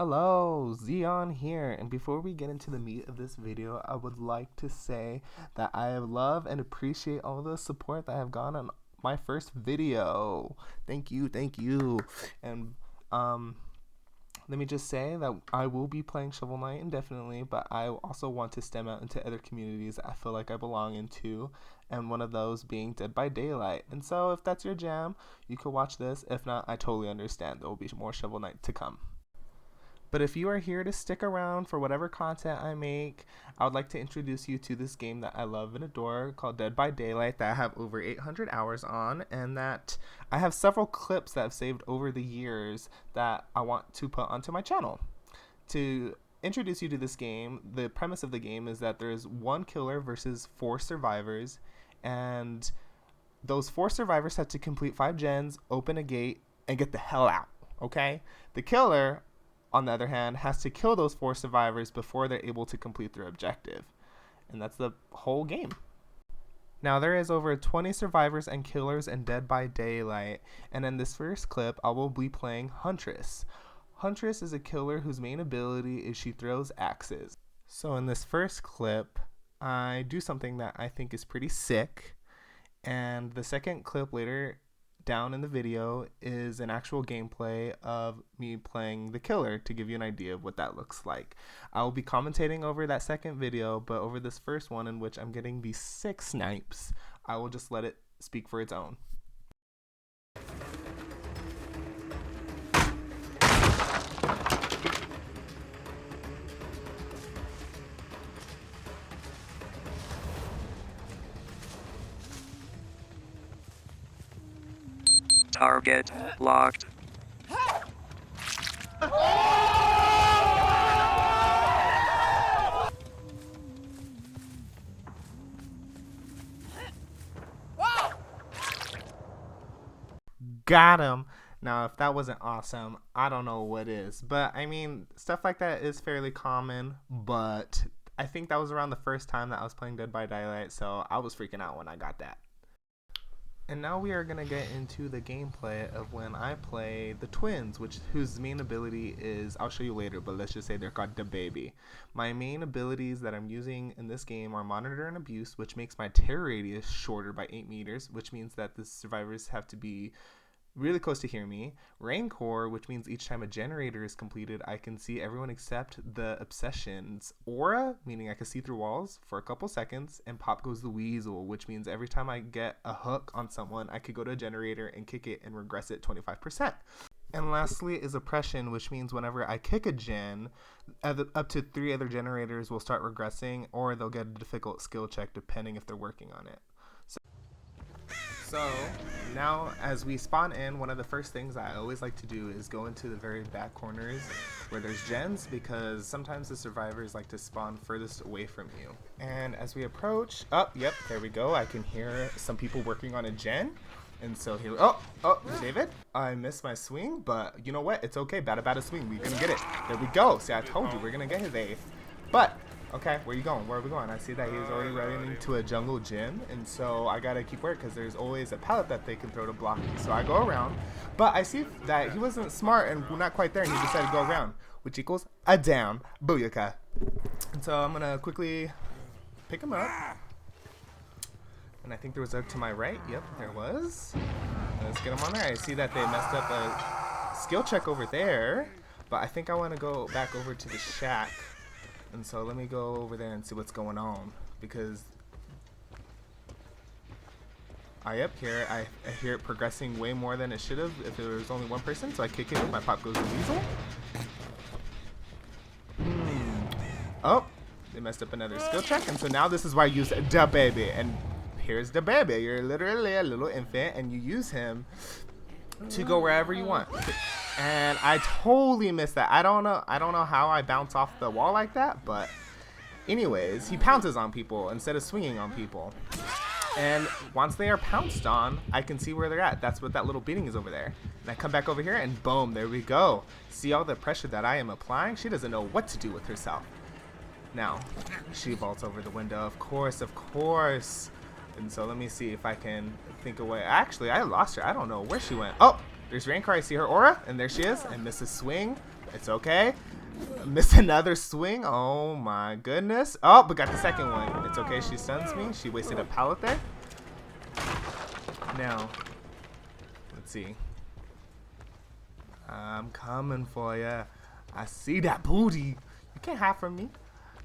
Hello, Zeon here, and before we get into the meat of this video, I would like to say that I love and appreciate all the support that I have gotten on my first video. Thank you, and let me just say that I will be playing Shovel Knight indefinitely, but I also want to stem out into other communities that I feel like I belong into, and one of those being Dead by Daylight. And so if that's your jam, you could watch this. If not, I totally understand. There will be more Shovel Knight to come. But if you are here to stick around for whatever content I make, I would like to introduce you to this game that I love and adore called Dead by Daylight that I have over 800 hours on, and that I have several clips that I've saved over the years that I want to put onto my channel. To introduce you to this game, the premise of the game is that there is one killer versus 4 survivors, and those 4 survivors have to complete 5 gens, open a gate, and get the hell out, okay? The killer, on the other hand, has to kill those 4 survivors before they're able to complete their objective. And that's the whole game. Now, there is over 20 survivors and killers in Dead by Daylight, and in this first clip, I will be playing Huntress. Huntress is a killer whose main ability is she throws axes. So in this first clip, I do something that I think is pretty sick, and the second clip later down in the video is an actual gameplay of me playing the killer to give you an idea of what that looks like. I will be commentating over that second video, but over this first one in which I'm getting these 6 snipes, I will just let it speak for its own. Target locked. Got him. Now, if that wasn't awesome, I don't know what is. But, I mean, stuff like that is fairly common, but I think that was around the first time that I was playing Dead by Daylight, so I was freaking out when I got that. And now we are going to get into the gameplay of when I play the twins, whose main ability is, I'll show you later, but let's just say they're called the baby. My main abilities that I'm using in this game are Monitor and Abuse, which makes my tear radius shorter by 8 meters, which means that the survivors have to be really close to hear me. Raincore, which means each time a generator is completed, I can see everyone except the obsessions. Aura, meaning I can see through walls for a couple seconds. And Pop Goes the Weasel, which means every time I get a hook on someone, I could go to a generator and kick it and regress it 25%. And lastly is Oppression, which means whenever I kick a gen, up to 3 other generators will start regressing, or they'll get a difficult skill check depending if they're working on it. So now as we spawn in, one of the first things I always like to do is go into the very back corners where there's gens, because sometimes the survivors like to spawn furthest away from you. And as we approach, yep, there we go. I can hear some people working on a gen. And so here, there's David. I missed my swing, but you know what? It's okay. Bada swing. We're gonna get it. There we go. See, I told you we're gonna get his 8th. But okay, where are you going? Where are we going? I see that he's already running into a jungle gym, and so I gotta keep work because there's always a pallet that they can throw to block me. So I go around, but I see that he wasn't smart and we're not quite there, and he decided to go around, which equals a down. Booyaka. And so I'm gonna quickly pick him up, and I think there was a to my right. Yep, there was. Let's get him on there. I see that they messed up a skill check over there, but I think I want to go back over to the shack. And so let me go over there and see what's going on, because I hear it progressing way more than it should have if there was only one person. So I kick it with my Pop Goes the Weasel. Oh, they messed up another skill check, and so now this is why I use the baby. And here's the baby. You're literally a little infant, and you use him to go wherever you want. And I totally missed that. I don't know how I bounce off the wall like that, but anyways, he pounces on people instead of swinging on people. And once they are pounced on, I can see where they're at. That's what that little beating is over there. And I come back over here and boom, there we go. See all the pressure that I am applying? She doesn't know what to do with herself. Now, she vaults over the window, of course. And so let me see if I can think away. Actually, I lost her. I don't know where she went. Oh, there's Raincore. I see her aura, and there she is. And misses swing. It's okay. Missed another swing. Oh my goodness. Oh, but got the second one. It's okay. She stuns me. She wasted a pallet there. Now, let's see. I'm coming for ya. I see that booty. You can't hide from me.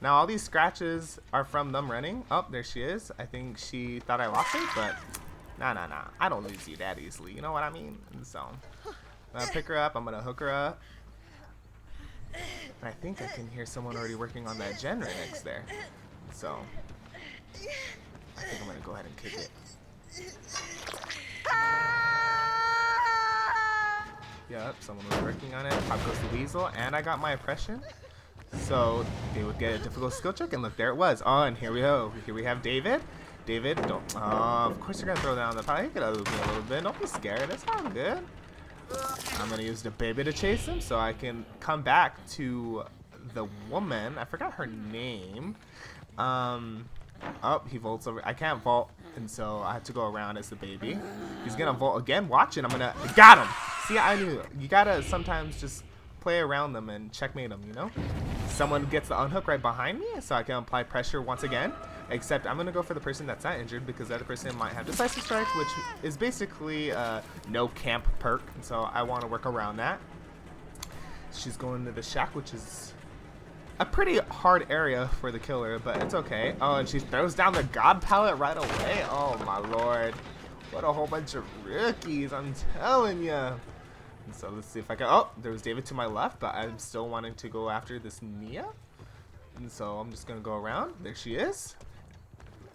Now all these scratches are from them running. Oh, there she is. I think she thought I lost her, but nah. I don't lose you that easily. You know what I mean? And so I'm gonna pick her up. I'm gonna hook her up. I think I can hear someone already working on that gen right next there. So I think I'm gonna go ahead and kick it. Yep, someone was working on it. Pop goes the weasel, and I got my oppression. So they would get a difficult skill check, and look, there it was. Oh, and here we go. Here we have David. David, don't. Of course you're gonna throw down the pile. You can lose me a little bit. Don't be scared. That's all good. I'm gonna use the baby to chase him, so I can come back to the woman. I forgot her name. Oh, he vaults over. I can't vault, and so I have to go around as the baby. He's gonna vault again. Watch it. I'm gonna got him. See, I knew. You gotta sometimes just play around them and checkmate them, you know? Someone gets the unhook right behind me, so I can apply pressure once again. Except I'm gonna go for the person that's not injured because the other person might have decisive strike, which is basically no camp perk, and so I want to work around that. She's going to the shack, which is a pretty hard area for the killer, but it's okay. Oh, and she throws down the god pallet right away. Oh my lord, what a whole bunch of rookies! I'm telling ya. And so let's see if I can. Oh, there was David to my left, but I'm still wanting to go after this Nia. And so I'm just gonna go around. There she is.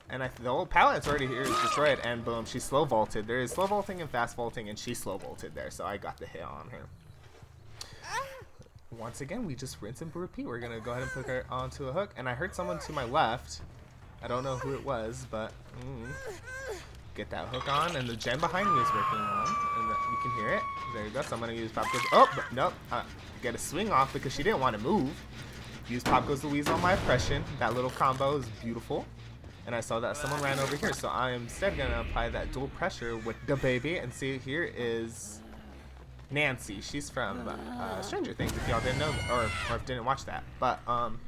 And the whole pallet's already here is destroyed, and boom, she's slow vaulted. There is slow vaulting and fast vaulting, and she's slow vaulted there, so I got the hit on her. Once again, we just rinse and repeat. We're gonna go ahead and put her onto a hook, and I heard someone to my left. I don't know who it was, but get that hook on, and the gen behind me is working on, and you can hear it. There you go. So I'm gonna use Pop Goes. Oh, but nope. Get a swing off because she didn't want to move. Use Pop Goes Louise on my oppression. That little combo is beautiful. And I saw that someone ran over here, so I am instead gonna apply that dual pressure with the baby. And see, here is Nancy. She's from Stranger Things, if y'all didn't know, or didn't watch that. But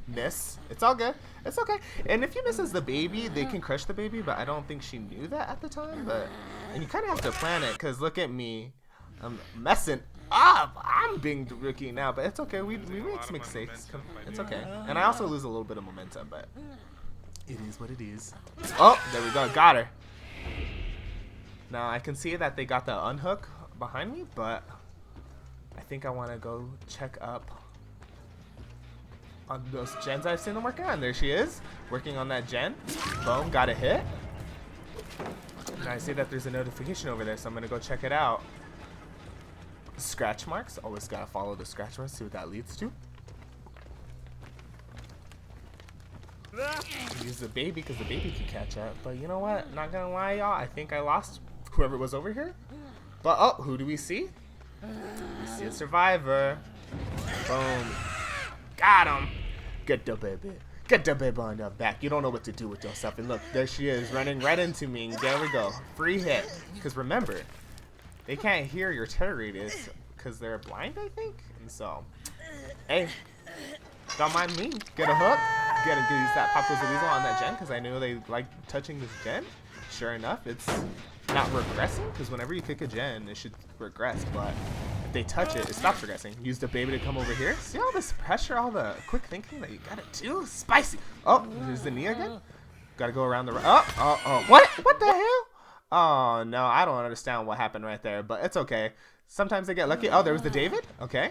miss, it's all good. It's okay. And if you miss as the baby, they can crush the baby. But I don't think she knew that at the time. But and you kind of have to plan it, cause look at me, I'm messing up. I'm being the rookie now, but it's okay. We make some mistakes. It's okay. And I also lose a little bit of momentum, but it is what it is. Oh, there we go. Got her. Now I can see that they got the unhook behind me, but I think I want to go check up on those gens I've seen them working on. There she is, working on that gen. Boom, got a hit. And I see that there's a notification over there, so I'm going to go check it out. Scratch marks. Always got to follow the scratch marks, see what that leads to. Use the baby because the baby can catch up. But you know what? Not gonna lie, y'all. I think I lost whoever was over here. But oh, who do we see? We see a survivor. Boom. Got him. Get the baby. Get the baby on your back. You don't know what to do with yourself. And look, there she is running right into me. And there we go. Free hit. Because remember, they can't hear your terror radius because they're blind, I think. And so, hey, don't mind me. Get a hook. Gotta use that Pop Goes the Weasel on that gen because I knew they like touching this gen. Sure enough, it's not regressing because whenever you kick a gen, it should regress. But if they touch it, it stops regressing. Use the baby to come over here. See all this pressure, all the quick thinking that you gotta do? Spicy. Oh, there's the knee again. Gotta go around the. Oh. What the hell? Oh no, I don't understand what happened right there, but it's okay. Sometimes they get lucky. Oh, there was the David. Okay.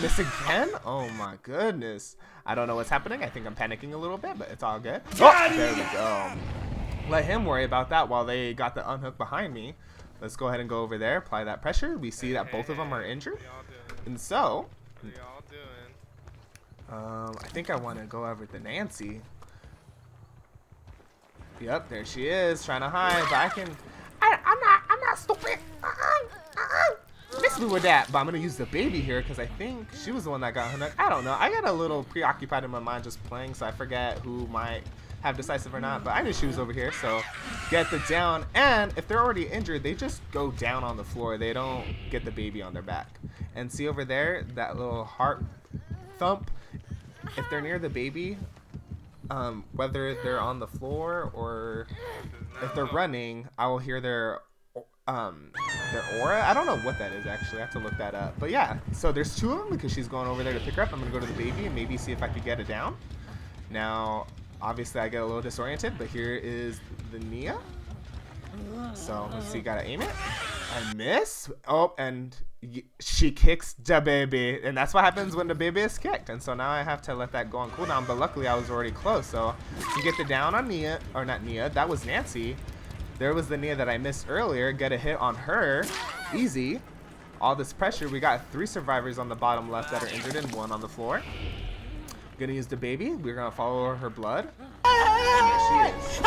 Miss again? Oh my goodness. I don't know what's happening. I think I'm panicking a little bit, but it's all good. Oh, there we go. Let him worry about that while they got the unhook behind me. Let's go ahead and go over there, apply that pressure. We see that both of them are injured. And so, I think I want to go over to Nancy. Yep, there she is, trying to hide, but I'm not stupid. Miss me with that, but I'm gonna use the baby here because I think she was the one that got hooked. I don't know. I got a little preoccupied in my mind just playing, so I forget who might have decisive or not, but I knew she was over here, so get the down. And if they're already injured, they just go down on the floor. They don't get the baby on their back. And see over there, that little heart thump? If they're near the baby, whether they're on the floor or if they're running, I will hear their aura. I don't know what that is actually. I have to look that up. But yeah, so there's two of them because she's going over there to pick her up. I'm gonna go to the baby and maybe see if I could get it down. Now, obviously I get a little disoriented, but here is the Nia. So let's see, gotta aim it. I miss. Oh, and she kicks the baby, and that's what happens when the baby is kicked. And so now I have to let that go on cooldown, but luckily I was already close. So to get the down on Nia, or not Nia, that was Nancy. There was the Nia that I missed earlier. Get a hit on her. Easy. All this pressure. We got 3 survivors on the bottom left that are injured and 1 on the floor. Gonna use the baby. We're gonna follow her blood. And there she is.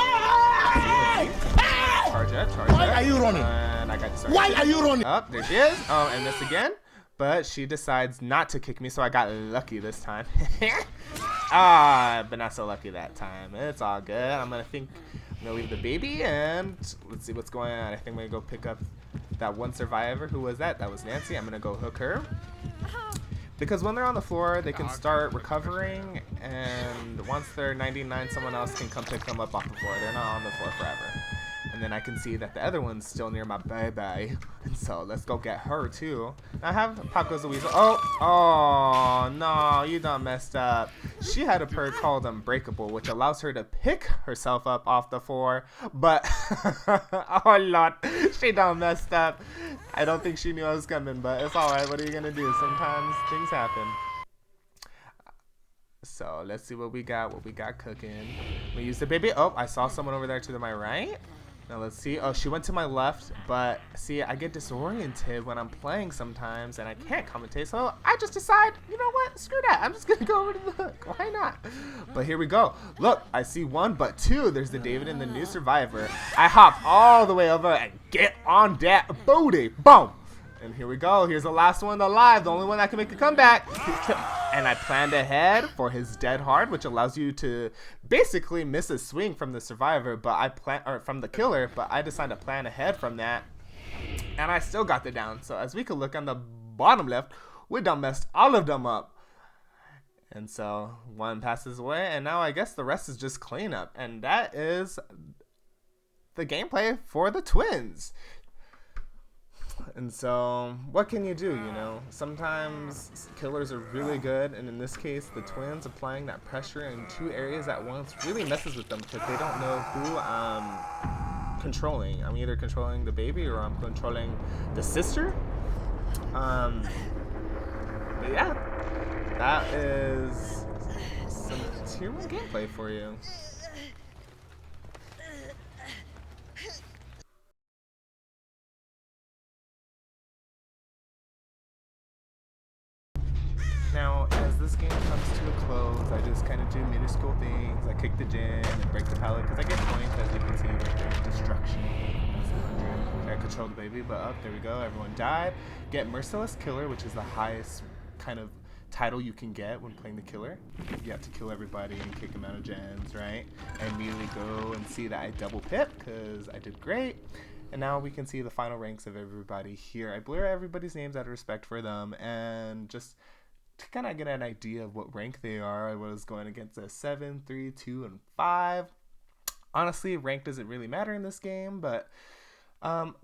Charge it, charge it. Why are you running? And I got disoriented. Why are you running? Up, there she is. Oh, and this again. But she decides not to kick me, so I got lucky this time. But not so lucky that time. It's all good. I'm gonna leave the baby, and let's see what's going on. I think I'm gonna go pick up that one survivor. Who was that? That was Nancy. I'm gonna go hook her. Because when they're on the floor, they can start recovering, and once they're 99, someone else can come pick them up off the floor. They're not on the floor forever. And then I can see that the other one's still near my baby. And so let's go get her too. Now I have Pop Goes the Weasel. Oh no, you done messed up. She had a perk called Unbreakable, which allows her to pick herself up off the floor. But oh lord, she done messed up. I don't think she knew I was coming, but it's alright. What are you gonna do? Sometimes things happen. So let's see what we got cooking. We use the baby. Oh, I saw someone over there to my right. Now let's see. Oh, she went to my left, but see, I get disoriented when I'm playing sometimes, and I can't commentate. So I just decide, you know what? Screw that. I'm just gonna go over to the hook. Why not? But here we go. Look, I see 1, but 2. There's the David and the new survivor. I hop all the way over and get on that booty. Boom. And here we go. Here's the last one alive, the only one that can make a comeback. And I planned ahead for his dead hard, which allows you to basically miss a swing from the survivor, from the killer. But I decided to plan ahead from that, and I still got the down. So as we can look on the bottom left, we done messed all of them up. And so 1 passes away, and now I guess the rest is just cleanup. And that is the gameplay for the twins. And so what can you do, you know? Sometimes killers are really good, and in this case the twins applying that pressure in 2 areas at once really messes with them because they don't know who I'm controlling. I'm either controlling the baby or I'm controlling the sister. But yeah, that is some tier 1 gameplay for you. Now, as this game comes to a close, I just kind of do minuscule things. I kick the gen and break the pallet because I get points, as you can see right there. Destruction. I control the baby, but up, there we go. Everyone died. Get Merciless Killer, which is the highest kind of title you can get when playing the killer. You have to kill everybody and kick them out of gens, right? And immediately go and see that I double pip because I did great. And now we can see the final ranks of everybody here. I blur everybody's names out of respect for them, and just to kind of get an idea of what rank they are. I was going against a 7, 3, 2, and 5. Honestly, rank doesn't really matter in this game, but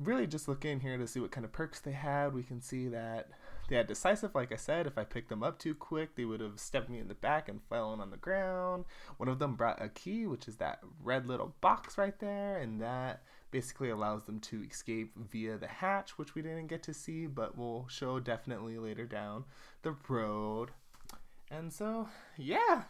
really just looking here to see what kind of perks they had. We can see that they had decisive. Like I said, if I picked them up too quick, they would have stepped me in the back and fallen on the ground. One of them brought a key, which is that red little box right there, and that basically allows them to escape via the hatch, which we didn't get to see, but we'll show definitely later down the road. And so, yeah,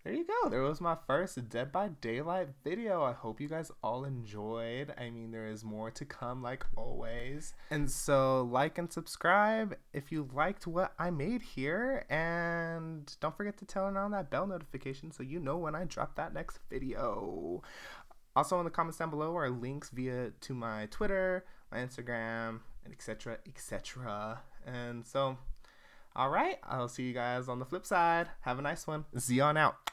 there you go. There was my first Dead by Daylight video. I hope you guys all enjoyed. I mean, there is more to come, like always. And so, like and subscribe if you liked what I made here. And don't forget to turn on that bell notification so you know when I drop that next video. Also in the comments down below are links to my Twitter, my Instagram, and etc, etc. And so, alright, I'll see you guys on the flip side. Have a nice one. Zeon out.